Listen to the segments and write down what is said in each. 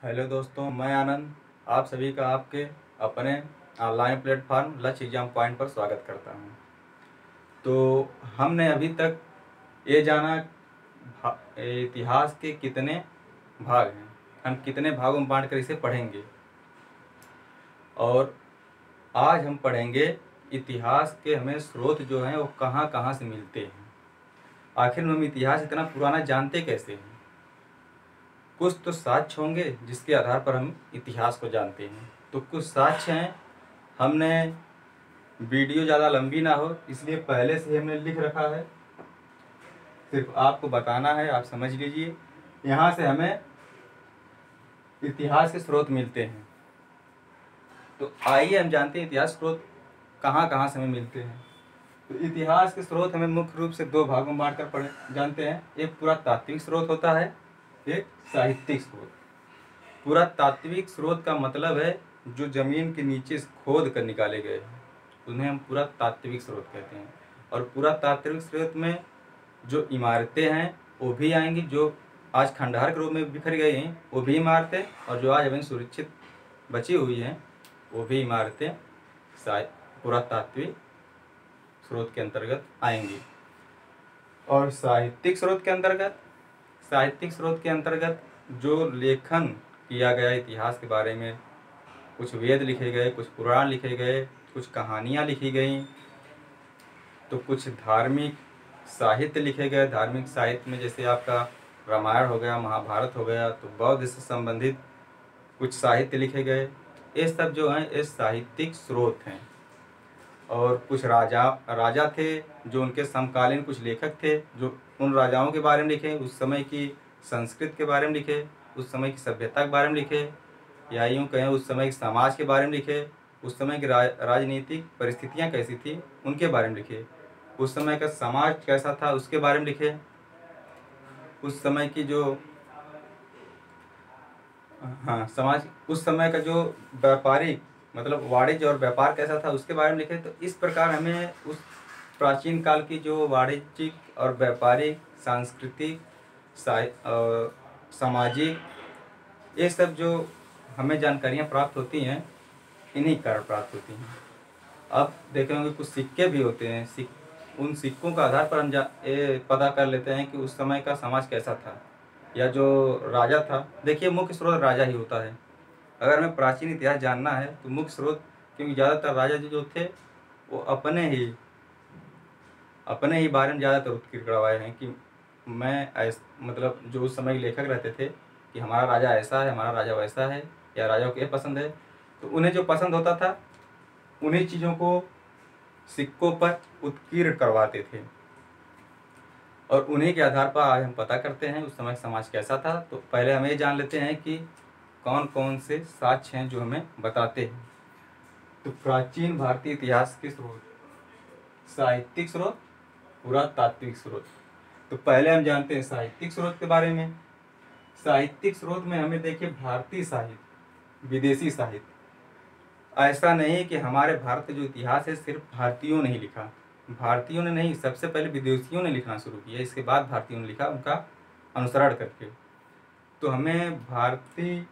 Hello दोस्तों, मैं आनंद आप सभी का आपके अपने ऑनलाइन प्लेटफॉर्म लक्ष्य एग्जाम पॉइंट पर स्वागत करता हूं। तो हमने अभी तक ये जाना इतिहास के कितने भाग हैं, हम कितने भागों में बांट कर इसे पढ़ेंगे। और आज हम पढ़ेंगे इतिहास के हमें स्रोत जो हैं वो कहाँ कहाँ से मिलते हैं। आखिर हम इतिहास इतना पुराना जानते कैसे हैं। कुछ तो साक्ष्य होंगे जिसके आधार पर हम इतिहास को जानते हैं, तो कुछ साक्ष्य हैं। हमने वीडियो ज़्यादा लंबी ना हो इसलिए पहले से ही हमने लिख रखा है, सिर्फ आपको बताना है, आप समझ लीजिए। यहाँ से हमें इतिहास के स्रोत मिलते हैं। तो आइए हम जानते हैं इतिहास स्रोत कहाँ कहाँ से हमें मिलते हैं। तो इतिहास के स्रोत हमें मुख्य रूप से दो भागों में बांट कर पढ़े जानते हैं। एक पुरातात्विक स्रोत होता है, एक साहित्यिक स्रोत। पुरातात्विक स्रोत का मतलब है जो जमीन के नीचे से खोद कर निकाले गए हैं, उन्हें हम पुरातात्विक स्रोत कहते हैं। और पुरातात्विक स्रोत में जो इमारतें हैं वो भी आएंगी, जो आज खंडहर के रूप में बिखर गई हैं वो भी इमारतें, और जो आज अभी सुरक्षित बची हुई हैं वो भी इमारतें पुरातात्विक स्रोत के अंतर्गत आएंगी। और साहित्यिक स्रोत के अंतर्गत जो लेखन किया गया इतिहास के बारे में, कुछ वेद लिखे गए, कुछ पुराण लिखे गए, कुछ कहानियाँ लिखी गई, तो कुछ धार्मिक साहित्य लिखे गए। धार्मिक साहित्य में जैसे आपका रामायण हो गया, महाभारत हो गया, तो बौद्ध से संबंधित कुछ साहित्य लिखे गए। ये सब जो हैं ये साहित्यिक स्रोत हैं। और कुछ राजा थे जो उनके समकालीन कुछ लेखक थे जो उन राजाओं के बारे में लिखे, उस समय की संस्कृति के बारे में लिखे, उस समय की सभ्यता के बारे में लिखे, या यूँ कहें उस समय के समाज के बारे में लिखे, उस समय की राजनीतिक परिस्थितियाँ कैसी थी उनके बारे में लिखे, उस समय का समाज कैसा था उसके बारे में लिखे, उस समय की जो समाज उस समय का जो व्यापारिक मतलब वाणिज्य और व्यापार कैसा था उसके बारे में लिखे। तो इस प्रकार हमें उस प्राचीन काल की जो वाणिज्यिक और व्यापारिक, सांस्कृतिक, सामाजिक, ये सब जो हमें जानकारियाँ प्राप्त होती हैं इन्हीं कारण प्राप्त होती हैं। अब देखेंगे कुछ सिक्के भी होते हैं, उन सिक्कों का आधार पर हम ये पता कर लेते हैं कि उस समय का समाज कैसा था, या जो राजा था। देखिए मुख्य स्रोत राजा ही होता है। अगर हमें प्राचीन इतिहास जानना है तो मुख्य स्रोत, क्योंकि ज़्यादातर राजा जो थे वो अपने ही बारे में ज़्यादातर उत्कीर्ण करवाए हैं कि मतलब जो उस समय के लेखक रहते थे कि हमारा राजा ऐसा है, हमारा राजा वैसा है, या राजा को ये पसंद है, तो उन्हें जो पसंद होता था उन्हीं चीज़ों को सिक्कों पर उत्कीर्ण करवाते थे। और उन्हीं के आधार पर आज हम पता करते हैं उस समय समाज कैसा था। तो पहले हम ये जान लेते हैं कि कौन कौन से साक्ष्य हैं जो हमें बताते हैं। तो प्राचीन भारतीय इतिहास के स्रोत, साहित्यिक स्रोत, पुरातात्विक स्रोत। तो पहले हम जानते हैं साहित्यिक स्रोत के बारे में। साहित्यिक स्रोत में हमें देखिए भारतीय साहित्य, विदेशी साहित्य। ऐसा नहीं कि हमारे भारत का जो इतिहास है सिर्फ भारतीयों ने ही लिखा, भारतीयों ने नहीं, सबसे पहले विदेशियों ने लिखना शुरू किया, इसके बाद भारतीयों ने लिखा उनका अनुसरण करके। तो हमें भारतीय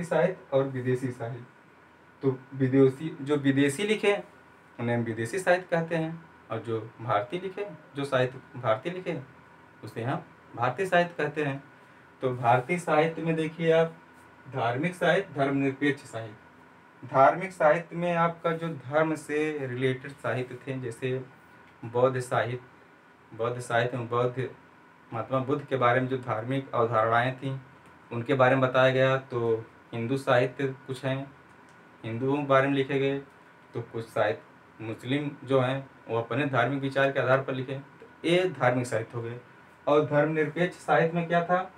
साहित्य और विदेशी साहित्य, तो जो विदेशी लिखे उन्हें हम विदेशी साहित्य कहते हैं, और जो भारतीय लिखे, जो साहित्य भारतीय लिखे उसे हम भारतीय साहित्य कहते हैं। तो भारतीय साहित्य में देखिए आप धार्मिक साहित्य, धर्मनिरपेक्ष साहित्य। धार्मिक साहित्य में आपका जो धर्म से रिलेटेड साहित्य थे, जैसे बौद्ध साहित्य में बौद्ध महात्मा बुद्ध के बारे में जो धार्मिक अवधारणाएं थीं उनके बारे में बताया गया। तो हिंदू साहित्य कुछ हैं, हिंदुओं के बारे में लिखे गए। तो कुछ साहित्य मुस्लिम जो हैं वो अपने धार्मिक विचार के आधार पर लिखे, तो ये धार्मिक साहित्य हो गए। और धर्मनिरपेक्ष साहित्य में क्या था,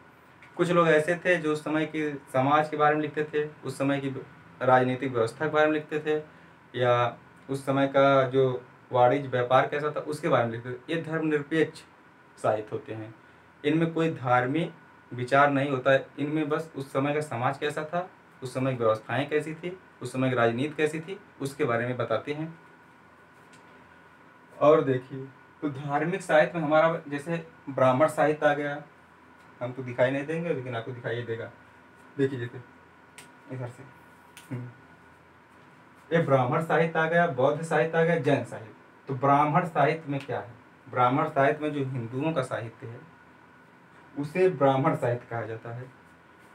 कुछ लोग ऐसे थे जो उस समय के समाज के बारे में लिखते थे, उस समय की राजनीतिक व्यवस्था के बारे में लिखते थे, या उस समय का जो वाणिज्य व्यापार कैसा था उसके बारे में लिखते थे। ये धर्मनिरपेक्ष साहित्य होते हैं। इनमें कोई धार्मिक विचार नहीं होता है, इनमें बस उस समय का समाज कैसा था, उस समय की व्यवस्थाएं कैसी थी, उस समय की राजनीति कैसी थी उसके बारे में बताते हैं। और देखिए तो धार्मिक साहित्य में हमारा जैसे ब्राह्मण साहित्य आ गया, हमको दिखाई नहीं देंगे, लेकिन आपको दिखाई देगा। देखिए जैसे इधर से ये ब्राह्मण साहित्य आ गया, बौद्ध साहित्य आ गया, जैन साहित्य। तो ब्राह्मण साहित्य में क्या है? ब्राह्मण साहित्य में जो हिंदुओं का साहित्य है उसे ब्राह्मण साहित्य कहा जाता है।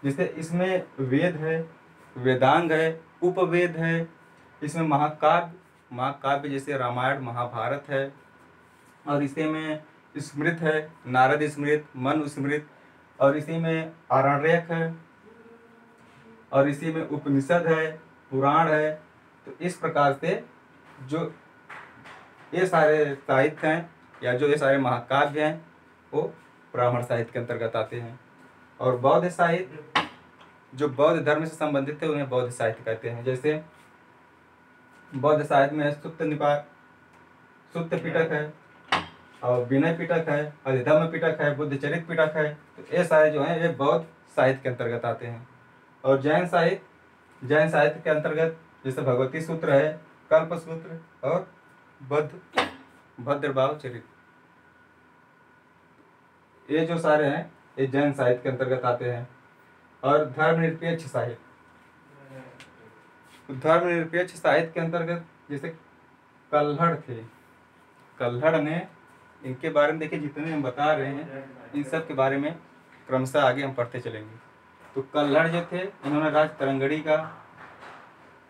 जैसे इसमें वेद है, वेदांग है, उपवेद है, इसमें महाकाव्य जैसे रामायण महाभारत है, और इसी में स्मृत है, नारद स्मृत, मनु स्मृत, और इसी में आरण्यक है, और इसी में उपनिषद है, पुराण है। तो इस प्रकार से जो ये सारे साहित्य हैं या जो ये सारे महाकाव्य हैं वो ब्राह्मण साहित्य के अंतर्गत आते हैं। और बौद्ध साहित्य जो बौद्ध धर्म से संबंधित है उन्हें बौद्ध साहित्य कहते हैं। जैसे बौद्ध साहित्य में सुत्त पिटक है, और विनय पिटक है, अधिधम्म पिटक है, बुद्धचरित पिटक है। तो ये सारे जो हैं ये बौद्ध साहित्य के अंतर्गत आते हैं। और जैन साहित्य के अंतर्गत जैसे भगवती सूत्र है, कल्प सूत्र और भद्रभाव चरित, ये जो सारे हैं ये जैन साहित्य के अंतर्गत आते हैं। और धर्मनिरपेक्ष साहित्य के अंतर्गत जैसे कल्हड़ थे, कल्हड़ ने, इनके बारे में देखिए जितने हम बता रहे हैं इन सब के बारे में क्रमशः आगे हम पढ़ते चलेंगे। तो कल्हड़ जो थे इन्होंने राज तरंगड़ी का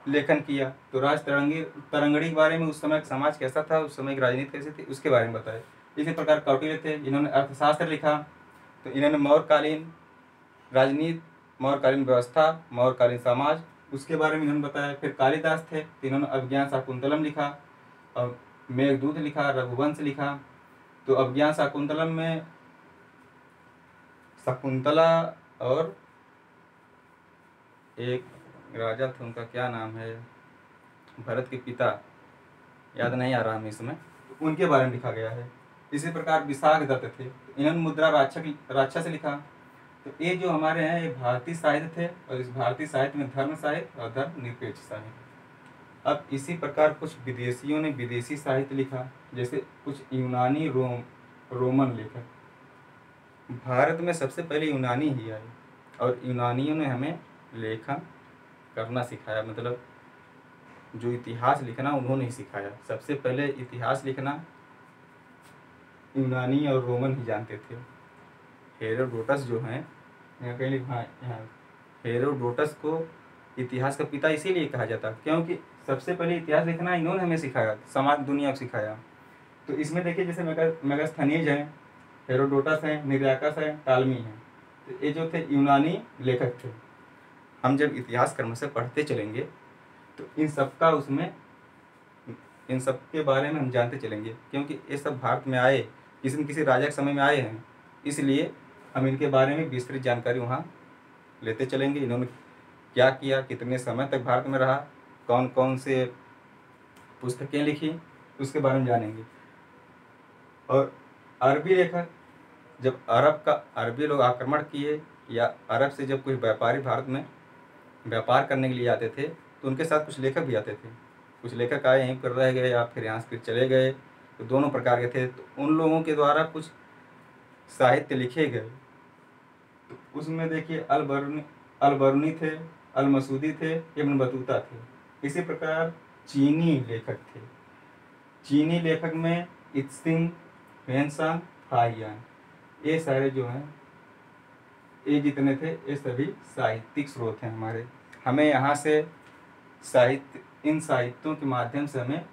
लेखन किया। तो राज तरंगड़ी के बारे में उस समय समाज कैसा था, उस समय की राजनीति कैसी थी, उसके बारे में बताए। इसी प्रकार कौटिल्य थे, इन्होंने अर्थशास्त्र लिखा। तो इन्होंने मौर्यकालीन राजनीति, मौर्यकालीन व्यवस्था, मौर्यकालीन समाज, उसके बारे में इन्होंने बताया। फिर कालिदास थे, तो इन्होंने अभिज्ञान शाकुंतलम लिखा, और मेघदूत लिखा, रघुवंश लिखा। तो अभिज्ञान शाकुंतलम में शकुंतला और एक राजा थे, उनका क्या नाम है, भरत के पिता, याद नहीं आ रहा हमें इसमें, तो उनके बारे में लिखा गया है। इसी प्रकार विशाख दत्त थे, इन्होंने मुद्रा राक्षस लिखा। तो ये जो हमारे हैं ये भारतीय साहित्य थे, और इस भारतीय साहित्य में धर्म साहित्य और धर्म निरपेक्ष साहित्य। अब इसी प्रकार कुछ विदेशियों ने विदेशी साहित्य लिखा, जैसे कुछ यूनानी रोमन लेखक। भारत में सबसे पहले यूनानी ही आए, और यूनानियों ने हमें लेखन करना सिखाया, मतलब जो इतिहास लिखना उन्होंने ही सिखाया। सबसे पहले इतिहास लिखना यूनानी और रोमन ही जानते थे। हेरोडोटस जो हैं, यहाँ कहीं लिखा है, यहाँ हेरोडोटस को इतिहास का पिता इसीलिए कहा जाता क्योंकि सबसे पहले इतिहास लिखना इन्होंने हमें सिखाया, समाज दुनिया को सिखाया। तो इसमें देखिए जैसे मेगास्थनीज हैं, हेरोडोटस हैं, निर्याकस हैं, टालमी हैं। तो ये जो थे यूनानी लेखक थे। हम जब इतिहास क्रम से पढ़ते चलेंगे तो इन सब के बारे में हम जानते चलेंगे, क्योंकि ये सब भारत में आए, किसी राजा के समय में आए हैं, इसलिए हम इनके बारे में विस्तृत जानकारी वहाँ लेते चलेंगे। इन्होंने क्या किया, कितने समय तक भारत में रहा, कौन कौन से पुस्तकें लिखी, उसके बारे में जानेंगे। और अरबी लेखक, जब अरबी लोग आक्रमण किए या अरब से जब कोई व्यापारी भारत में व्यापार करने के लिए आते थे तो उनके साथ कुछ लेखक भी आते थे। कुछ लेखक आए यहीं पर रह गए या फिर यहाँ से फिर चले गए, तो दोनों प्रकार के थे। तो उन लोगों के द्वारा कुछ साहित्य लिखे गए। तो उसमें देखिए अलबरूनी थे, अलमसूदी थे, इब्न बतूता थे। इसी प्रकार चीनी लेखक थे। चीनी लेखक में इत्सिंग, ह्वेनसांग, फाहियान, ये सारे जो हैं ये जितने थे ये सभी साहित्यिक स्रोत हैं हमारे। हमें यहाँ से इन साहित्यों के माध्यम से हमें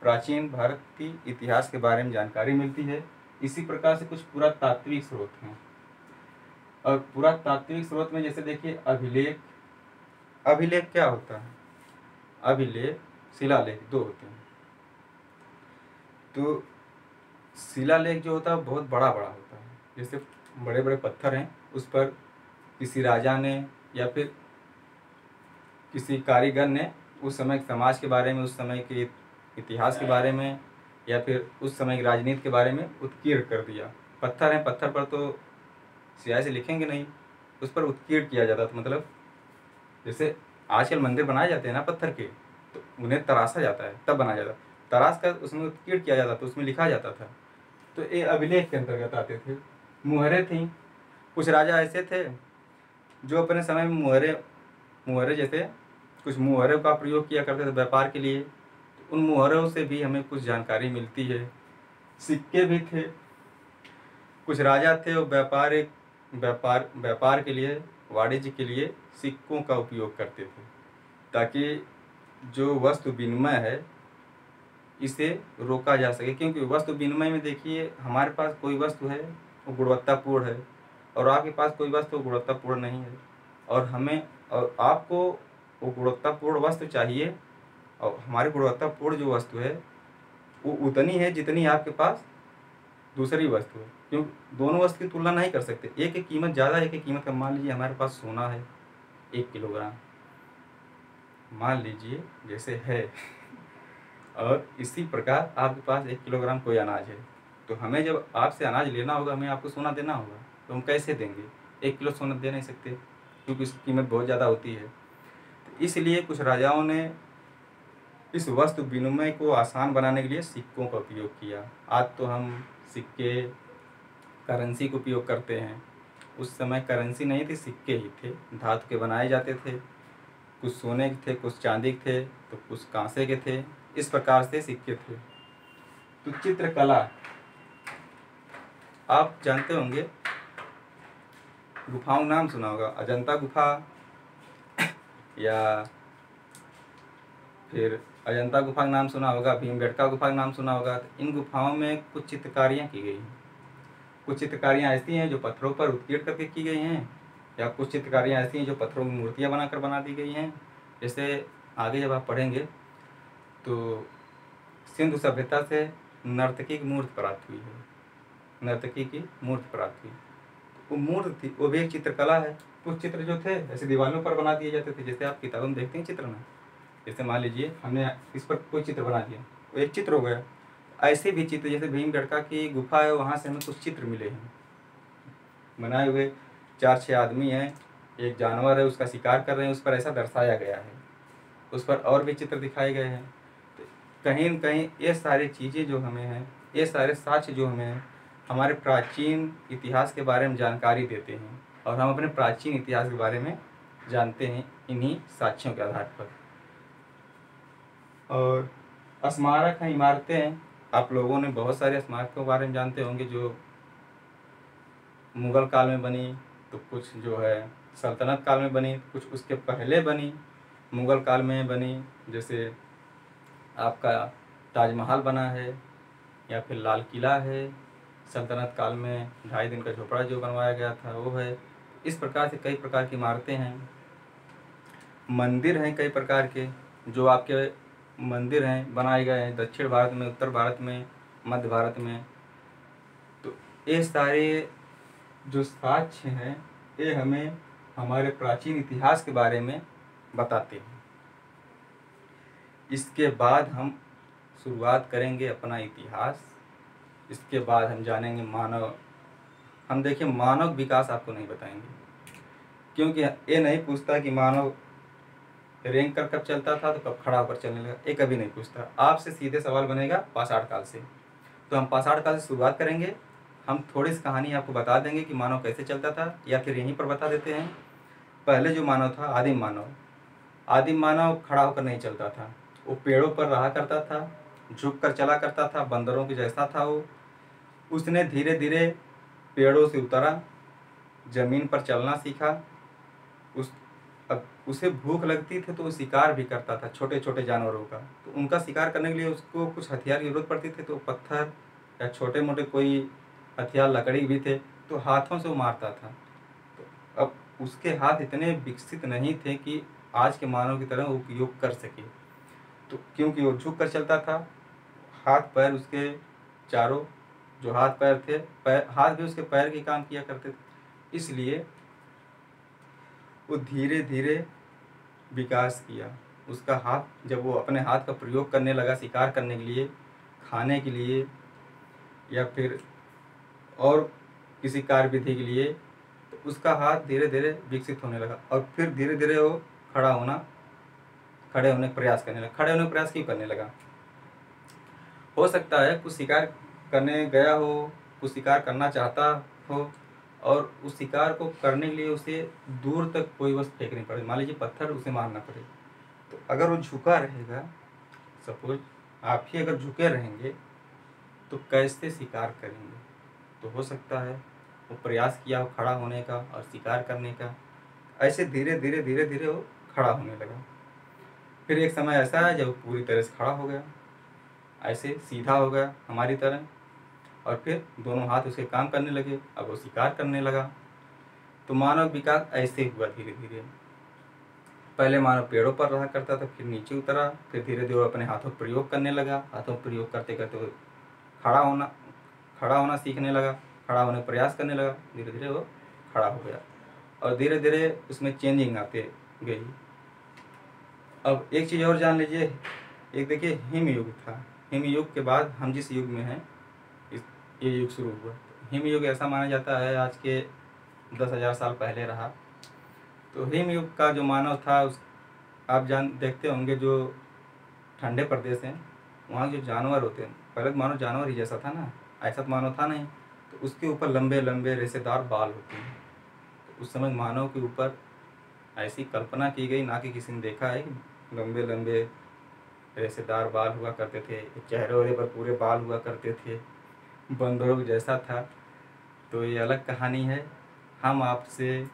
प्राचीन भारत की इतिहास के बारे में जानकारी मिलती है। इसी प्रकार से कुछ पुरातात्विक स्रोत हैं। और पुरातात्विक स्रोत में जैसे देखिए अभिलेख क्या होता है? अभिलेख, शिलालेख दो होते हैं। तो शिलालेख जो होता है बहुत बड़ा बड़ा होता है, जैसे बड़े बड़े पत्थर हैं, उस पर किसी राजा ने या फिर किसी कारीगर ने उस समय के समाज के बारे में, उस समय के इतिहास के बारे में या फिर उस समय की राजनीति के बारे में उत्कीर्ण कर दिया। पत्थर है, पत्थर पर तो स्याही से लिखेंगे नहीं, उस पर उत्कीर्ण किया जाता था। मतलब जैसे आजकल मंदिर बनाए जाते हैं ना पत्थर के, तो उन्हें तराशा जाता है, तब बनाया जाता, तराश कर उसमें उत्कीर्ण किया जाता था, उसमें लिखा जाता था। तो ये अभिलेख के अंतर्गत आते थे। मुहरें थी, कुछ राजा ऐसे थे जो अपने समय में मुहरे मुहरे जैसे कुछ मुहरों का प्रयोग किया करते थे व्यापार के लिए। तो उन मुहरों से भी हमें कुछ जानकारी मिलती है। सिक्के भी थे, कुछ राजा थे वो व्यापार के लिए, वाणिज्य के लिए सिक्कों का उपयोग करते थे, ताकि जो वस्तु विनिमय है इसे रोका जा सके। क्योंकि वस्तु विनिमय में देखिए, हमारे पास कोई वस्तु है वो गुणवत्तापूर्ण है और आपके पास कोई वस्तु गुणवत्तापूर्ण नहीं है, और आपको वो गुणवत्तापूर्ण वस्तु चाहिए और हमारी गुणवत्तापूर्ण जो वस्तु है वो उतनी है जितनी आपके पास दूसरी वस्तु है। क्यों दोनों वस्तु की तुलना नहीं कर सकते, एक की कीमत ज़्यादा, एक की कीमत कम। मान लीजिए हमारे पास सोना है 1 किलोग्राम, मान लीजिए जैसे है, और इसी प्रकार आपके पास 1 किलोग्राम कोई अनाज है। तो हमें जब आपसे अनाज लेना होगा, हमें आपको सोना देना होगा, तो हम कैसे देंगे? 1 किलो सोना दे नहीं सकते क्योंकि इसकी कीमत बहुत ज़्यादा होती है। तो इसलिए कुछ राजाओं ने इस वस्तु विनिमय को आसान बनाने के लिए सिक्कों का उपयोग किया। आज तो हम सिक्के, करेंसी का उपयोग करते हैं। उस समय करेंसी नहीं थी, सिक्के ही थे, धातु के बनाए जाते थे। कुछ सोने के थे, कुछ चांदी के थे, तो कुछ कांसे के थे। इस प्रकार से सिक्के थे। तो चित्रकला आप जानते होंगे, गुफाओं नाम सुना होगा, अजंता गुफा, या फिर अजंता गुफा का नाम सुना होगा, भीमबेटका गुफा का नाम सुना होगा। तो इन गुफाओं में कुछ चित्रकारियाँ की गई हैं। कुछ चित्रकारियाँ ऐसी हैं जो पत्थरों पर उत्कीर्ण करके की गई हैं, या कुछ चित्रकारियाँ ऐसी हैं जो पत्थरों की मूर्तियाँ बनाकर बना दी गई हैं। जैसे आगे जब आप पढ़ेंगे तो सिंधु सभ्यता से नर्तकी की मूर्ति प्राप्त हुई है, नर्तकी की मूर्ति प्राप्त हुई। वो मूर्ति थी, वो भी एक चित्रकला है। कुछ चित्र जो थे ऐसे दीवारों पर बना दिए जाते थे, जैसे आप किताबों में देखते हैं चित्र में। जैसे मान लीजिए हमने इस पर कोई चित्र बना दिया, वो एक चित्र हो गया। ऐसे भी चित्र, जैसे भीमबेटका की गुफा है, वहाँ से हमें कुछ चित्र मिले हैं बनाए हुए। 4-6 आदमी हैं, एक जानवर है, उसका शिकार कर रहे हैं, उस पर ऐसा दर्शाया गया है। उस पर और भी चित्र दिखाए गए हैं। तो कहीं न कहीं ये सारी चीज़ें जो हमें हैं, ये सारे साक्ष्य जो हमें हैं, हमारे प्राचीन इतिहास के बारे में जानकारी देते हैं, और हम अपने प्राचीन इतिहास के बारे में जानते हैं इन्हीं साक्ष्यों के आधार पर। और स्मारक हैं, इमारतें हैं। आप लोगों ने बहुत सारे स्मारकों के बारे में जानते होंगे, जो मुग़ल काल में बनी, तो कुछ जो है सल्तनत काल में बनी, कुछ उसके पहले बनी, मुग़ल काल में बनी। जैसे आपका ताजमहल बना है, या फिर लाल किला है। सल्तनत काल में 2.5 दिन का झोपड़ा जो बनवाया गया था वो है। इस प्रकार से कई प्रकार की इमारतें हैं। मंदिर हैं कई प्रकार के, जो आपके मंदिर हैं बनाए गए हैं दक्षिण भारत में, उत्तर भारत में, मध्य भारत में। तो ये सारे जो साक्ष्य हैं, ये हमें हमारे प्राचीन इतिहास के बारे में बताते हैं। इसके बाद हम शुरुआत करेंगे अपना इतिहास। इसके बाद हम जानेंगे मानव। हम देखिए, मानव विकास आपको नहीं बताएंगे, क्योंकि ये नहीं पूछता कि मानव रेंग कर कब चलता था, तो कब खड़ा होकर चलने लगा, ये कभी नहीं पूछता। आपसे सीधे सवाल बनेगा पाषाण काल से। तो हम पाषाण काल से शुरुआत करेंगे। हम थोड़ी सी कहानी आपको बता देंगे कि मानव कैसे चलता था, या फिर यहीं पर बता देते हैं। पहले जो मानव था, आदिम मानव खड़ा होकर नहीं चलता था, वो पेड़ों पर रहा करता था, झुक कर चला करता था, बंदरों के जैसा था वो। उसने धीरे धीरे पेड़ों से उतरा, जमीन पर चलना सीखा। अब उसे भूख लगती थी तो वो शिकार भी करता था छोटे छोटे जानवरों का। तो उनका शिकार करने के लिए उसको कुछ हथियार की जरूरत पड़ती थी, तो पत्थर या छोटे मोटे कोई हथियार, लकड़ी भी थे, तो हाथों से वो मारता था। तो अब उसके हाथ इतने विकसित नहीं थे कि आज के मानव की तरह उपयोग कर सके। तो क्योंकि वो झुक कर चलता था, हाथ पैर उसके चारों जो हाथ पैर थे, हाथ भी उसके पैर के काम किया करते थे, इसलिए वो धीरे धीरे विकास किया। उसका हाथ, जब वो अपने हाथ का प्रयोग करने लगा शिकार करने के लिए, खाने के लिए, या फिर और किसी कार्य विधि के लिए, तो उसका हाथ धीरे धीरे विकसित होने लगा। और फिर धीरे धीरे वो खड़े होने का प्रयास करने लगा। खड़े होने का प्रयास क्यों करने लगा? हो सकता है कुछ शिकार करने गया हो, कुछ शिकार करना चाहता हो, और उस शिकार को करने के लिए उसे दूर तक कोई वस्तु फेंकनी पड़े, मान लीजिए पत्थर उसे मारना पड़े, तो अगर वो झुका रहेगा, सपोज आप ही अगर झुके रहेंगे तो कैसे शिकार करेंगे। तो हो सकता है वो प्रयास किया हो खड़ा होने का और शिकार करने का, ऐसे धीरे धीरे धीरे धीरे वो खड़ा होने लगा। फिर एक समय ऐसा है जब वो पूरी तरह से खड़ा हो गया, ऐसे सीधा हो गया हमारी तरह, और फिर दोनों हाथ उसके काम करने लगे, अब वो शिकार करने लगा। तो मानव विकास ऐसे हुआ धीरे धीरे। पहले मानव पेड़ों पर रहा करता था, फिर नीचे उतरा, फिर धीरे धीरे वो अपने हाथों का प्रयोग करने लगा, हाथों का प्रयोग करते करते वो खड़ा होना सीखने लगा, खड़ा होने का प्रयास करने लगा, धीरे धीरे वो खड़ा हो गया और धीरे धीरे उसमें चेंजिंग आते गई। अब एक चीज़ और जान लीजिए, एक देखिए हिम युग था, हिम युग के बाद हम जिस युग में हैं ये युग शुरू हुआ। हिम युग ऐसा माना जाता है आज के 10,000 साल पहले रहा। तो हिम युग का जो मानव था उस आप देखते होंगे जो ठंडे प्रदेश हैं वहाँ जो जानवर होते हैं, पहले तो मानव जानवर ही जैसा था ना, ऐसा तो मानव था नहीं, तो उसके ऊपर लंबे लंबे रेशेदार बाल होते हैं। तो उस समय मानव के ऊपर ऐसी कल्पना की गई, ना कि किसी ने देखा है कि लंबे लंबे रेशेदार बाल हुआ करते थे, चेहरे वहरे पर पूरे बाल हुआ करते थे, बंदरों जैसा था। तो ये अलग कहानी है। हम आपसे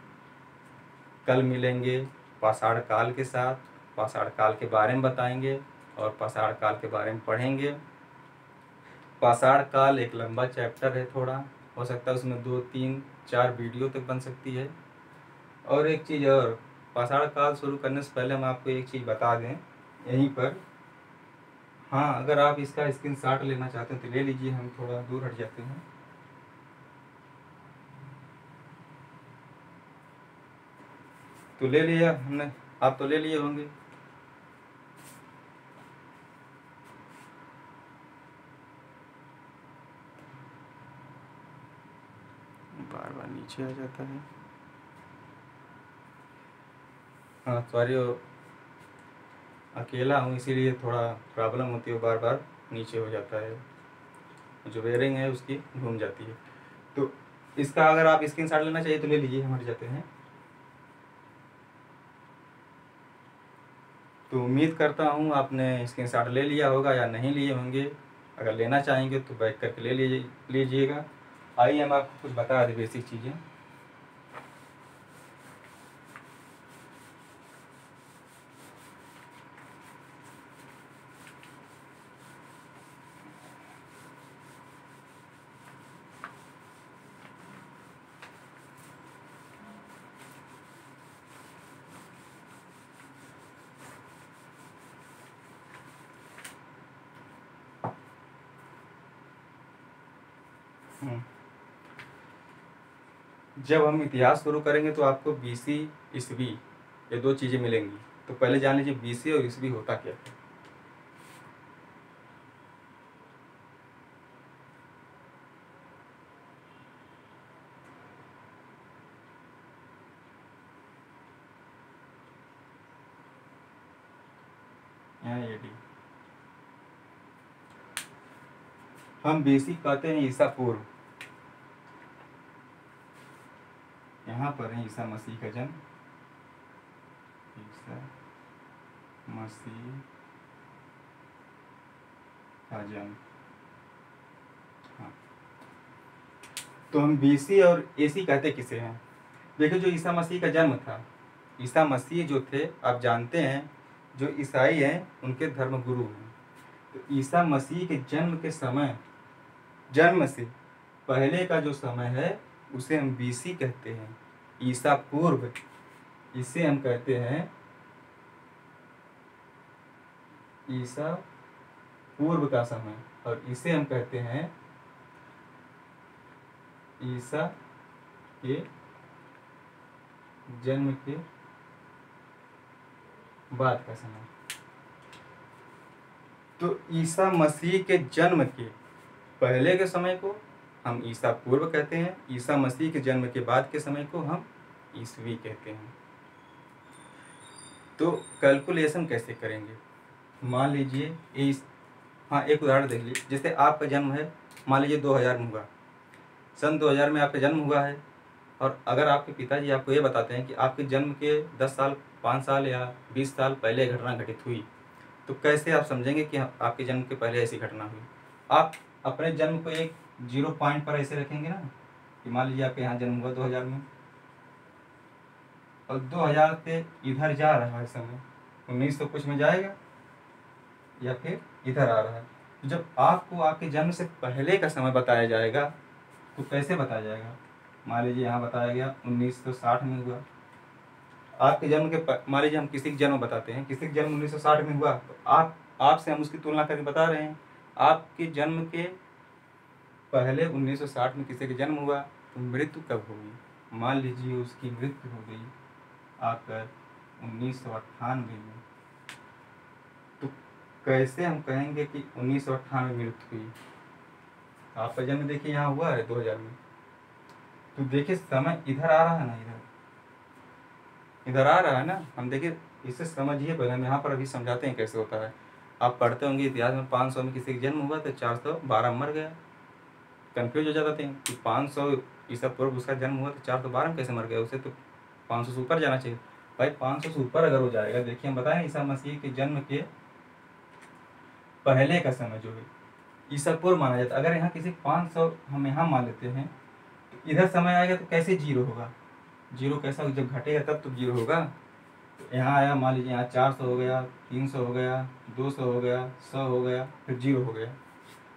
कल मिलेंगे पाषाण काल के साथ, पाषाण काल के बारे में बताएंगे और पाषाण काल के बारे में पढ़ेंगे। पाषाण काल एक लंबा चैप्टर है, थोड़ा हो सकता है उसमें 2, 3, 4 वीडियो तक बन सकती है। और एक चीज़ और, पाषाण काल शुरू करने से पहले हम आपको एक चीज़ बता दें यहीं पर। हाँ, अगर आप इसका स्क्रीनशॉट लेना चाहते हैं तो ले लीजिए, हम थोड़ा दूर हट जाते हैं। तो ले लिया हमने, आप तो ले लिए होंगे। बार बार नीचे आ जाता है। हाँ सॉरी, अकेला हूँ इसीलिए थोड़ा प्रॉब्लम होती है, बार बार नीचे हो जाता है, जो बेयरिंग है उसकी घूम जाती है। तो इसका अगर आप स्क्रीनशॉट लेना चाहिए तो ले लीजिए, हम हट जाते हैं। तो उम्मीद करता हूँ आपने स्क्रीनशॉट ले लिया होगा या नहीं लिए होंगे। अगर लेना चाहेंगे तो बैक करके ले लीजिएगा। आइए हम आपको कुछ बता दें बेसिक चीज़ें। जब हम इतिहास शुरू करेंगे तो आपको BC ईस्वी ये 2 चीज़ें मिलेंगी। तो पहले जान लीजिए BC और ईस्वी होता क्या है। AD हम BC कहते हैं ईसा पूर्व। यहाँ पर है ईसा मसीह का जन्म, ईसा मसीह का जन्म। हाँ, तो हम BC और AC कहते किसे हैं। देखिए जो ईसा मसीह का जन्म था, ईसा मसीह जो थे आप जानते हैं जो ईसाई हैं उनके धर्म गुरु हैं। तो ईसा मसीह के जन्म के समय, जन्म से पहले का जो समय है उसे हम BC कहते हैं। ईसा पूर्व, इसे हम कहते हैं ईसा पूर्व का समय, और इसे हम कहते हैं ईसा के जन्म के बाद का समय। तो ईसा मसीह के जन्म के पहले के समय को हम ईसा पूर्व कहते हैं, ईसा मसीह के जन्म के बाद के समय को हम ईस्वी कहते हैं। तो कैलकुलेशन कैसे करेंगे, मान लीजिए हाँ एक उदाहरण देख लीजिए। जैसे आपका जन्म है मान लीजिए 2000 में हुआ, सन 2000 में आपका जन्म हुआ है, और अगर आपके पिताजी आपको ये बताते हैं कि आपके जन्म के 10 साल, 5 साल या 20 साल पहले घटना घटित हुई, तो कैसे आप समझेंगे कि आपके जन्म के पहले ऐसी घटना हुई? आप अपने जन्म को एक 0 पॉइंट पर ऐसे रखेंगे ना कि मान लीजिए आपके यहाँ जन्म हुआ 2000 में, और 2000 से इधर जा रहा है समय, 1900 कुछ में जाएगा या फिर इधर आ रहा है। तो जब आपको आपके जन्म से पहले का समय बताया जाएगा तो कैसे बताया जाएगा? मान लीजिए यहाँ बताया गया 1960 में हुआ, आपके जन्म के मान लीजिए हम किसी का जन्म बताते हैं, किसी का जन्म 1960 में हुआ, तो आपसे हम उसकी तुलना करके बता रहे हैं। आपके जन्म के पहले 1960 में किसी का जन्म हुआ तो मृत्यु कब होगी? मान लीजिए उसकी मृत्यु हो गई आकर 1998 में, तो कैसे हम कहेंगे कि 1998 में मृत्यु हुई? आपका जन्म देखिए यहाँ हुआ है 2000 में, तो देखिए समय इधर आ रहा है ना, इधर आ रहा है ना। हम देखिए इसे समझिए, पहले हम यहाँ पर अभी समझाते हैं कैसे होता है। आप पढ़ते होंगे इतिहास में 500 में किसी का जन्म हुआ तो 412 मर गया, कंफ्यूज हो जाते हैं कि 500 ईसा पूर्व उसका जन्म हुआ तो 412 में कैसे मर गया, उसे तो 500 से ऊपर जाना चाहिए। भाई 500 से ऊपर अगर हो जाएगा, देखिए हम बताएं ईसा मसीह के जन्म के पहले का समय जो है ईसा पूर्व माना जाता है। अगर यहाँ किसी 500 हम यहाँ मान लेते हैं तो इधर समय आएगा तो कैसे जीरो होगा? जीरो कैसा होगा? जब घटेगा तब तो जीरो होगा। तो यहाँ आया, मान लीजिए यहाँ 400 हो गया, 300 हो गया, 200 हो गया, 100 हो गया, फिर जीरो हो गया,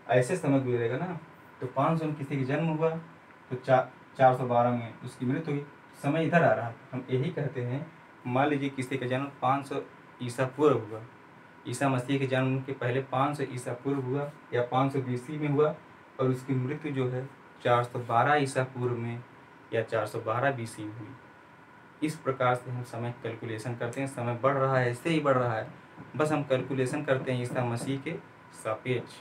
ऐसे समय गुजरेगा ना। तो 500 में किसी का जन्म हुआ तो 412 में उसकी मृत्यु हुई, समय इधर आ रहा है। हम यही कहते हैं, मान लीजिए किसी का जन्म 500 ईसा पूर्व हुआ, ईसा मसीह के जन्म के पहले 500 ईसा पूर्व हुआ या 500 BC में हुआ, और उसकी मृत्यु जो है 412 ईसा पूर्व में या 412 BC में हुई। इस प्रकार से हम समय कैलकुलेशन करते हैं। समय बढ़ रहा है, ऐसे ही बढ़ रहा है, बस हम कैलकुलेशन करते हैं ईसा मसीह के सापेक्ष।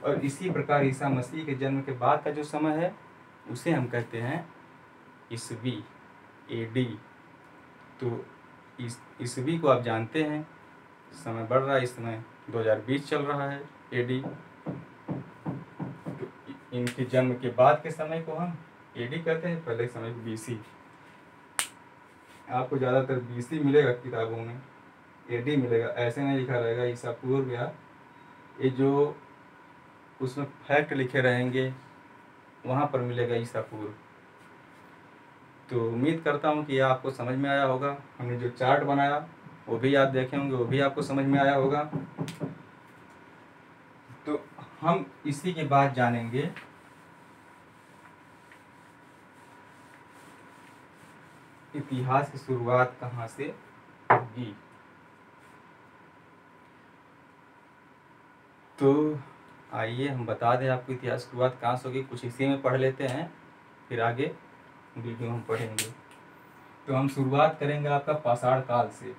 और इसी प्रकार ईसा मसीह के जन्म के बाद का जो समय है उसे हम कहते हैं ईसवी, AD। तो ईसवी को आप जानते हैं, समय बढ़ रहा है, इस समय 2020 चल रहा है, AD। तो इनके जन्म के बाद के समय को हम AD कहते हैं, पहले समय BC। आपको ज़्यादातर BC मिलेगा किताबों में, AD मिलेगा, ऐसे नहीं लिखा रहेगा ईसा पूर्व, या ये जो उसमें फैक्ट लिखे रहेंगे वहाँ पर मिलेगा ईसा पूर्व। तो उम्मीद करता हूँ कि यह आपको समझ में आया होगा। हमने जो चार्ट बनाया वो भी आप देखे होंगे, वो भी आपको समझ में आया होगा। तो हम इसी के बाद जानेंगे इतिहास की शुरुआत कहाँ से होगी। तो आइए हम बता दें आपको इतिहास की शुरुआत कहाँ से होगी, कुछ इसी में पढ़ लेते हैं, फिर आगे वीडियो हम पढ़ेंगे। तो हम शुरुआत करेंगे आपका पाषाण काल से।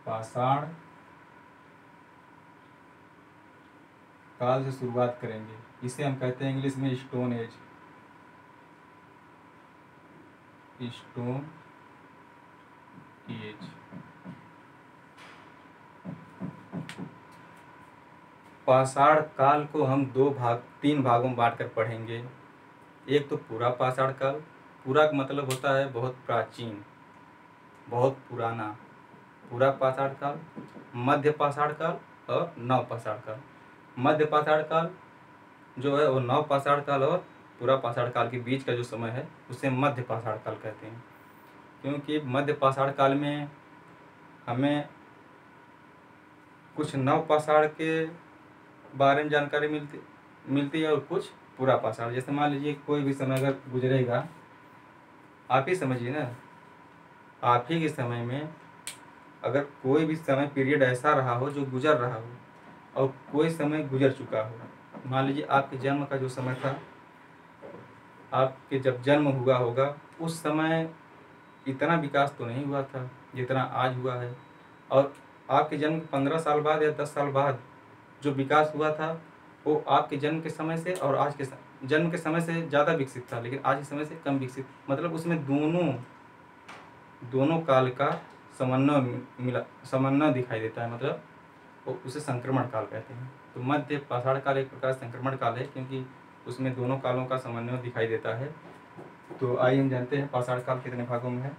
पाषाण काल से शुरुआत करेंगे, इसे हम कहते हैं इंग्लिश में स्टोन एज। Stone age. पाषाण काल को हम 3 भागों में बांट कर पढ़ेंगे। एक तो पूरा पाषाण काल, पूरा का मतलब होता है बहुत प्राचीन, बहुत पुराना, पूरा पाषाण काल, मध्य पाषाण काल और नव पाषाण काल। मध्य पाषाण काल जो है वो नव पाषाण काल और पूरा पाषाण काल के बीच का जो समय है उसे मध्य पाषाण काल कहते हैं। क्योंकि मध्य पाषाण काल में हमें कुछ नव पाषाण के बारे में जानकारी मिलती है और कुछ पूरा पाषाण। जैसे मान लीजिए कोई भी समय अगर गुजरेगा, आप ही समझिए ना, आप ही के समय में अगर कोई भी समय पीरियड ऐसा रहा हो जो गुजर रहा हो और कोई समय गुजर चुका हो, मान लीजिए आपके जन्म का जो समय था, आपके जब जन्म हुआ होगा उस समय इतना विकास तो नहीं हुआ था जितना आज हुआ है, और आपके जन्म 15 साल बाद या 10 साल बाद जो विकास हुआ था वो आपके जन्म के समय से और आज के जन्म के समय से ज़्यादा विकसित था, लेकिन आज के समय से कम विकसित। मतलब उसमें दोनों काल का समन्वय दिखाई देता है, मतलब वो उसे संक्रमण काल कहते हैं। तो मध्य पाषाण काल एक प्रकार संक्रमण काल है, क्योंकि उसमें दोनों कालों का समन्वय दिखाई देता है। तो आइए हम जानते हैं पाषाण काल कितने भागों में है।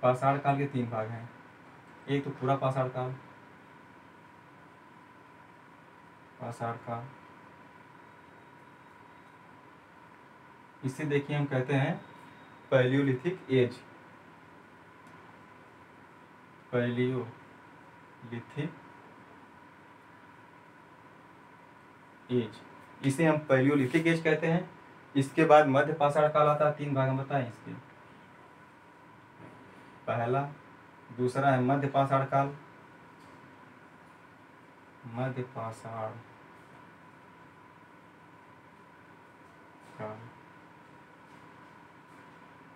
पाषाण काल के 3 भाग हैं। एक तो पूरा पाषाण काल, इसे देखिए हम कहते हैं पैलियोलिथिक एज। पैलियोलिथिक एज, इसे हम पैलियोलिथिक एज कहते हैं। इसके बाद मध्य पाषाण काल आता है। 3 भाग हम बताएं इसके। पहला, दूसरा है मध्य पाषाण काल, मध्य पाषाण काल,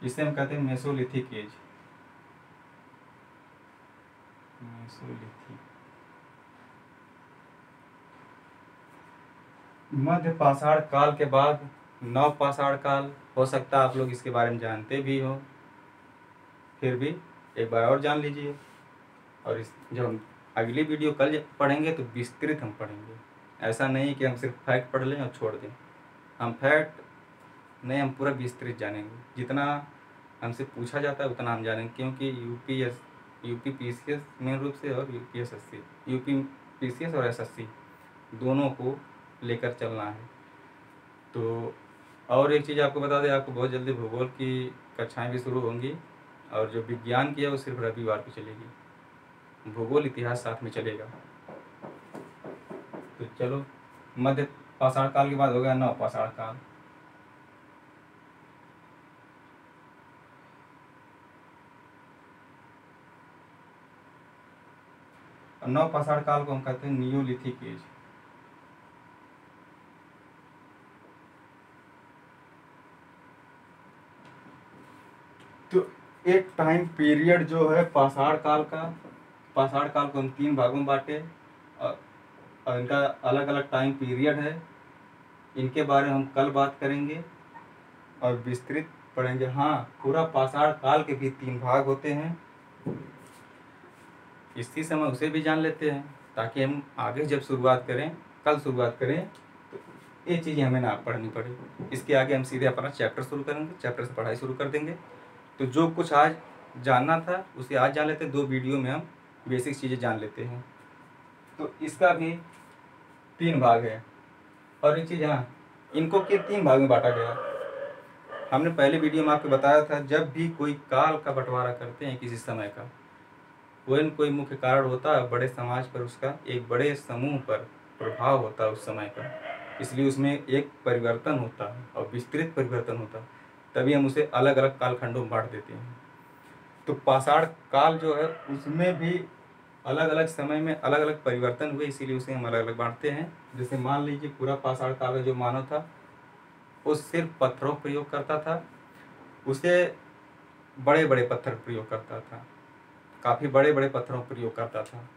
इसे हम कहते हैं मेसोलिथिक एज। मेसोलिथिक, मध्य पाषाण काल के बाद नव पाषाण काल हो सकता है। आप लोग इसके बारे में जानते भी हो, फिर भी एक बार और जान लीजिए। और इस जब हम अगली वीडियो कल पढ़ेंगे तो विस्तृत हम पढ़ेंगे। ऐसा नहीं कि हम सिर्फ फैक्ट पढ़ लें और छोड़ दें। हम फैक्ट नहीं, हम पूरा विस्तृत जानेंगे। जितना हमसे पूछा जाता है उतना हम जानेंगे, क्योंकि यूपी पीसीएस मेन रूप से और यूपी पीसीएस और एसएससी दोनों को लेकर चलना है। तो और एक चीज़ आपको बता दें, आपको बहुत जल्दी भूगोल की कक्षाएं भी शुरू होंगी, और जो विज्ञान की है वो सिर्फ रविवार को चलेगी। भूगोल इतिहास साथ में चलेगा। तो चलो, मध्य पाषाण काल के बाद हो गया नव पाषाण काल। नव पाषाण काल को हम कहते हैं नियोलिथिक एज। तो एक टाइम पीरियड जो है पाषाण काल का, पाषाण काल को हम 3 भागों में बांटे, और इनका अलग अलग टाइम पीरियड है। इनके बारे में हम कल बात करेंगे और विस्तृत पढ़ेंगे। हाँ, पूरा पाषाण काल के भी 3 भाग होते हैं। इसी समय उसे भी जान लेते हैं, ताकि हम आगे जब शुरुआत करें, कल शुरुआत करें, तो ये चीज़ें हमें ना पढ़नी पड़े। इसके आगे हम सीधे अपना चैप्टर शुरू करेंगे, चैप्टर से पढ़ाई शुरू कर देंगे। तो जो कुछ आज जानना था उसे आज जान लेते हैं। 2 वीडियो में हम बेसिक चीज़ें जान लेते हैं। तो इसका भी 3 भाग है। और एक चीज़, हाँ, इनको के 3 भाग में बांटा गया। हमने पहले वीडियो में आपको बताया था, जब भी कोई काल का बंटवारा करते हैं किसी समय का, कोई न कोई मुख्य कारण होता है बड़े समाज पर, उसका एक बड़े समूह पर प्रभाव होता है उस समय का। इसलिए उसमें एक परिवर्तन होता है और विस्तृत परिवर्तन होता है, तभी हम उसे अलग अलग कालखंडों में बांट देते हैं। तो पाषाण काल जो है उसमें भी अलग अलग समय में अलग अलग परिवर्तन हुए, इसीलिए उसे हम अलग अलग बांटते हैं। जैसे मान लीजिए पूरा पाषाण काल का जो मानव था वो सिर्फ पत्थरों का प्रयोग करता था। उसे बड़े बड़े पत्थर प्रयोग करता था, काफ़ी बड़े बड़े पत्थरों का प्रयोग करता था।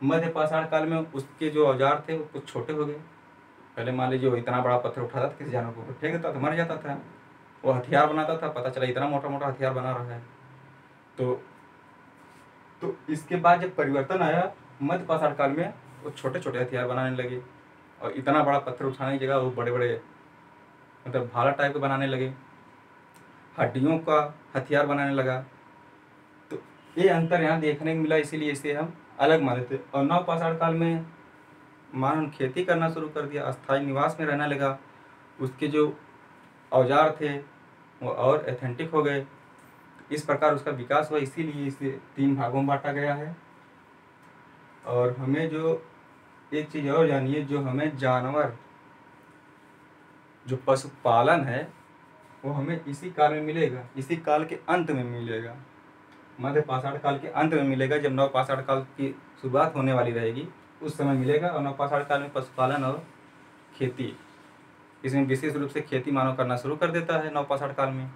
मध्य पाषाण काल में उसके जो औजार थे वो कुछ छोटे हो गए। पहले मान लीजिए वो इतना बड़ा पत्थर उठाता था, किसी जानवर को फेंक देता था, मर जाता था। वो हथियार बनाता था, पता चला इतना मोटा मोटा हथियार बना रहा है। तो इसके बाद जब परिवर्तन आया मध्य पाषाण काल में, वो छोटे छोटे हथियार बनाने लगे, और इतना बड़ा पत्थर उठाने की जगह वो बड़े बड़े मतलब भाला टाइप के बनाने लगे, हड्डियों का हथियार बनाने लगा। तो ये अंतर यहाँ देखने को मिला, इसीलिए इसे हम अलग मान लेते। और नव पाषाण काल में मानव खेती करना शुरू कर दिया, अस्थायी निवास में रहने लगा, उसके जो औजार थे वो और एथेंटिक हो गए। इस प्रकार उसका विकास हुआ, इसीलिए इसे 3 भागों में बांटा गया है। और हमें जो एक चीज़ और जानिए, जो हमें जानवर, जो पशुपालन है वो हमें इसी काल में मिलेगा, इसी काल के अंत में मिलेगा, मध्य पाषाण काल के अंत में मिलेगा। जब नव पाषाण काल की शुरुआत होने वाली रहेगी उस समय मिलेगा। और नव पाषाण काल में पशुपालन और खेती, इसमें विशेष रूप से खेती मानव करना शुरू कर देता है नव पाषाण काल में।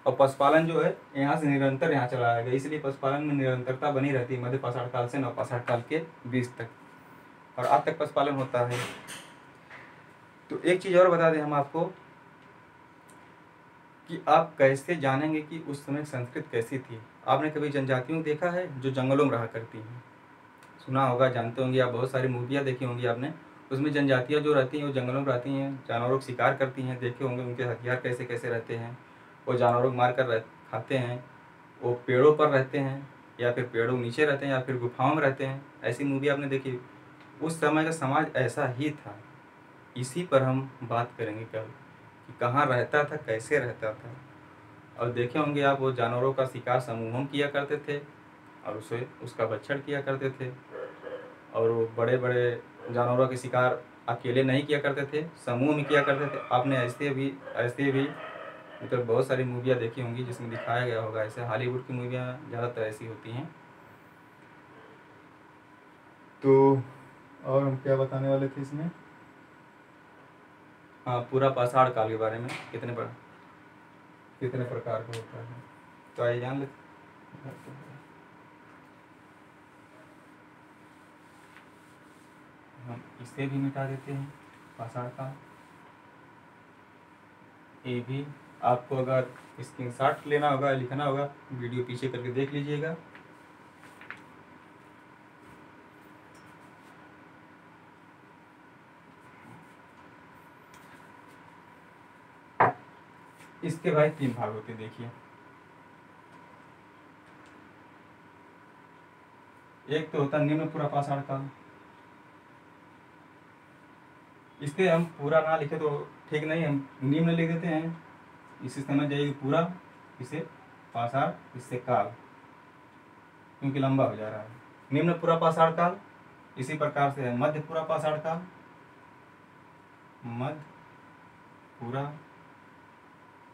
और पशुपालन जो है यहाँ से निरंतर यहाँ चला आएगा, इसलिए पशुपालन में निरंतरता बनी रहती है मध्य पाषाण काल से नव पाषाण काल के बीच तक, और आज तक पशुपालन होता है। तो एक चीज़ और बता दें हम आपको कि आप कैसे जानेंगे कि उस समय संस्कृति कैसी थी। आपने कभी जनजातियों को देखा है जो जंगलों में रहा करती हैं? सुना होगा, जानते होंगे आप, बहुत सारी मूवियाँ देखी होंगी आपने। उसमें जनजातियाँ जो रहती हैं वो जंगलों में रहती हैं, जानवरों का शिकार करती हैं, देखे होंगे उनके हथियार कैसे कैसे रहते हैं, वो जानवरों को मार कर खाते हैं, वो पेड़ों पर रहते हैं या फिर पेड़ों के नीचे रहते हैं या फिर गुफाओं में रहते हैं। ऐसी मूवी आपने देखी। उस समय का समाज ऐसा ही था। इसी पर हम बात करेंगे कल कि कहाँ रहता था, कैसे रहता था। और देखे होंगे आप, वो जानवरों का शिकार समूहों में किया करते थे और उसे उसका भक्षण किया करते थे। और वो बड़े बड़े जानवरों के शिकार अकेले नहीं किया करते थे, समूह में किया करते थे। आपने ऐसे भी मतलब बहुत सारी मूवियाँ देखी होंगी जिसमें दिखाया गया होगा ऐसे। हॉलीवुड की मूवियाँ ज़्यादातर ऐसी होती हैं। तो और हम क्या बताने वाले थे इसमें? हाँ, पूरा पाषाण काल के बारे में कितने प्रकार का होता है, तो आइए जान लेते। हम इसे भी मिटा देते हैं, पाषाण काल। ये भी आपको अगर स्क्रीनशॉट लेना होगा, लिखना होगा, वीडियो पीछे करके देख लीजिएगा। इसके भाई 3 भाग होते हैं, देखिए। एक तो होता निम्न पूरा पाषाण काल। इससे हम पूरा ना लिखे तो ठीक नहीं, हम निम्न लिख देते हैं, इसे समझ जाइए पूरा, इसे पाषाण, इससे काल, क्योंकि लंबा हो जा रहा है। निम्न पूरा पाषाण काल। इसी प्रकार से है मध्य पूरा पाषाण काल, मध्य पूरा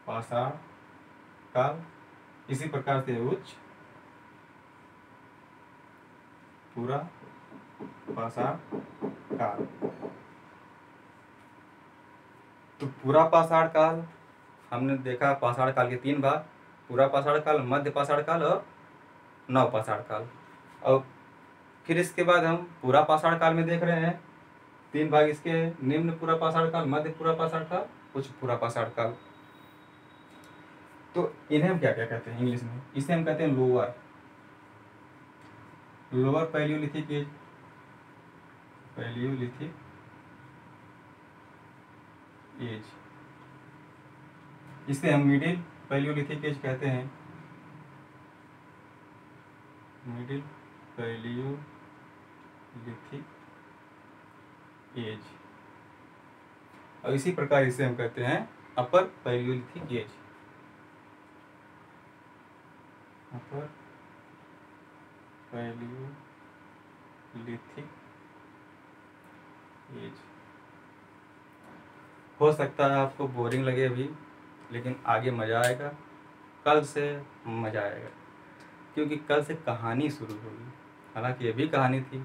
पाषाण काल। इसी प्रकार से उच्च पूरा पाषाण काल। तो पूरा पाषाण काल हमने देखा, पाषाण काल के 3 भाग, पूरा पाषाण काल, मध्य पाषाण काल और नव पाषाण काल। और फिर इसके बाद हम पूरा पाषाण काल में देख रहे हैं 3 भाग इसके, निम्न पूरा पाषाण काल, मध्य पूरा पाषाण काल, उच्च पूरा पाषाण काल। तो इन्हें हम क्या क्या कहते हैं इंग्लिश में? इसे हम कहते हैं lower palaeolithic age, palaeolithic age. इसे हम मिडिल पैलियोलिथिक एज कहते हैं, मिडिल पैलियोलिथिक एज। और इसी प्रकार इसे हम कहते हैं upper palaeolithic age, upper palaeolithic age. हो सकता है आपको बोरिंग लगे अभी, लेकिन आगे मज़ा आएगा, कल से मज़ा आएगा, क्योंकि कल से कहानी शुरू होगी। हालांकि ये भी कहानी थी।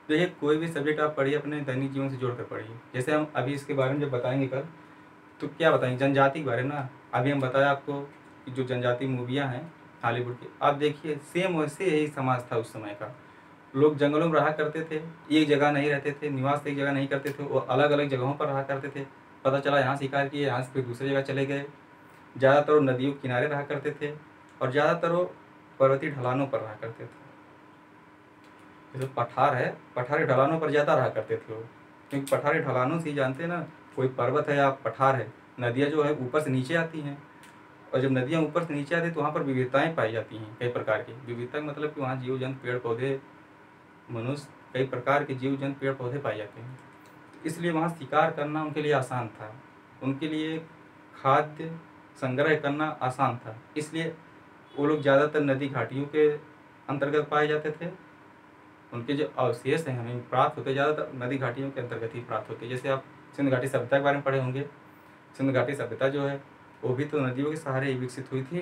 देखिए, कोई भी सब्जेक्ट आप पढ़िए अपने दैनिक जीवन से जोड़कर पढ़िए। जैसे हम अभी इसके बारे में जब बताएंगे कल, तो क्या बताएंगे, जनजाति के बारे में ना। अभी हम बताया आपको कि जो जनजाति मूवियाँ हैं हॉलीवुड की, आप देखिए सेम वैसे यही समाज था उस समय का। लोग जंगलों में रहा करते थे, एक जगह नहीं रहते थे, निवास एक जगह नहीं करते थे, वो अलग अलग जगहों पर रहा करते थे। पता चला यहाँ शिकार किए, यहाँ से फिर दूसरी जगह चले गए। ज़्यादातर वो नदियों के किनारे रहा करते थे और ज़्यादातर वो पर्वतीय ढलानों पर रहा करते थे। जैसे पठार है, पठारी ढलानों पर ज़्यादा रहा करते थे वो, क्योंकि पठारी ढलानों से ही जानते हैं ना, कोई पर्वत है या पठार है, नदियाँ जो है ऊपर से नीचे आती हैं। और जब नदियाँ ऊपर से नीचे आती हैं तो वहाँ पर विविधताएँ पाई जाती हैं, कई प्रकार की विविधता, मतलब कि वहाँ जीव जंतु, पेड़ पौधे, मनुष्य, कई प्रकार के जीव जंतु, पेड़ पौधे पाए जाते हैं। इसलिए वहाँ शिकार करना उनके लिए आसान था, उनके लिए खाद्य संग्रह करना आसान था। इसलिए वो लोग ज़्यादातर नदी घाटियों के अंतर्गत पाए जाते थे। उनके जो अवशेष हैं हमें प्राप्त होते, ज़्यादातर नदी घाटियों के अंतर्गत ही प्राप्त होते। जैसे आप सिंध घाटी सभ्यता के बारे में पढ़े होंगे। सिंध घाटी सभ्यता जो है वो भी तो नदियों के सहारे ही विकसित हुई थी।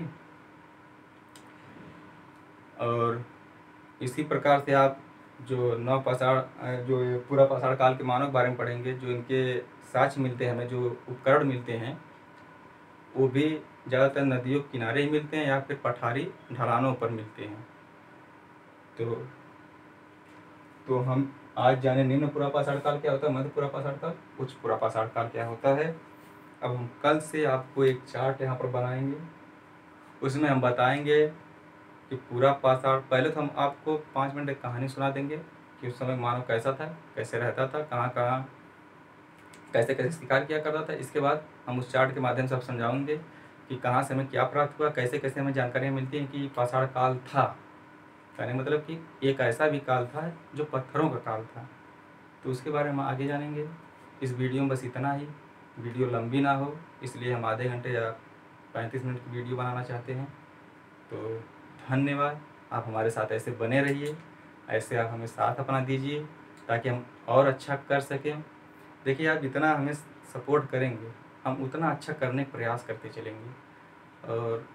और इसी प्रकार से आप जो नव पाषाण, जो पूरा पाषाण काल के मानव के बारे में पढ़ेंगे, जो इनके साक्ष्य मिलते हैं हमें, जो उपकरण मिलते हैं, वो भी ज़्यादातर नदियों के किनारे ही मिलते हैं या फिर पठारी ढलानों पर मिलते हैं। तो हम आज जाने निम्न पूरा पाषाण काल क्या होता है, मध्य पूरा पाषाण काल, उच्च पूरा पाषाण काल क्या होता है। अब हम कल से आपको एक चार्ट यहाँ पर बनाएंगे, उसमें हम बताएंगे कि पूरा पाषाण, पहले तो हम आपको 5 मिनट एक कहानी सुना देंगे कि उस समय मानव कैसा था, कैसे रहता था, कहाँ कहाँ कैसे कैसे शिकार किया करता था। इसके बाद हम उस चार्ट के माध्यम से आप समझाएंगे कि कहाँ से हमें क्या प्राप्त हुआ, कैसे कैसे हमें जानकारियाँ मिलती हैं कि पाषाण काल था। कहने का मतलब कि एक ऐसा भी काल था जो पत्थरों का काल था। तो उसके बारे में हम आगे जानेंगे। इस वीडियो में बस इतना ही। वीडियो लंबी ना हो इसलिए हम आधे घंटे या 35 मिनट की वीडियो बनाना चाहते हैं। तो धन्यवाद। आप हमारे साथ ऐसे बने रहिए, ऐसे आप हमें साथ अपना दीजिए ताकि हम और अच्छा कर सकें। देखिए, आप जितना हमें सपोर्ट करेंगे हम उतना अच्छा करने का प्रयास करते चलेंगे। और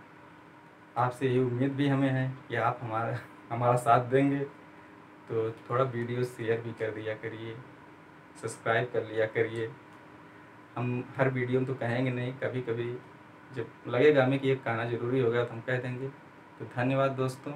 आपसे ये उम्मीद भी हमें है कि आप हमारा साथ देंगे। तो थोड़ा वीडियो शेयर भी कर दिया करिए, सब्सक्राइब कर लिया करिए। हम हर वीडियो में तो कहेंगे नहीं, कभी कभी जब लगेगा हमें कि ये कहना ज़रूरी होगा तो हम कह देंगे। तो धन्यवाद दोस्तों।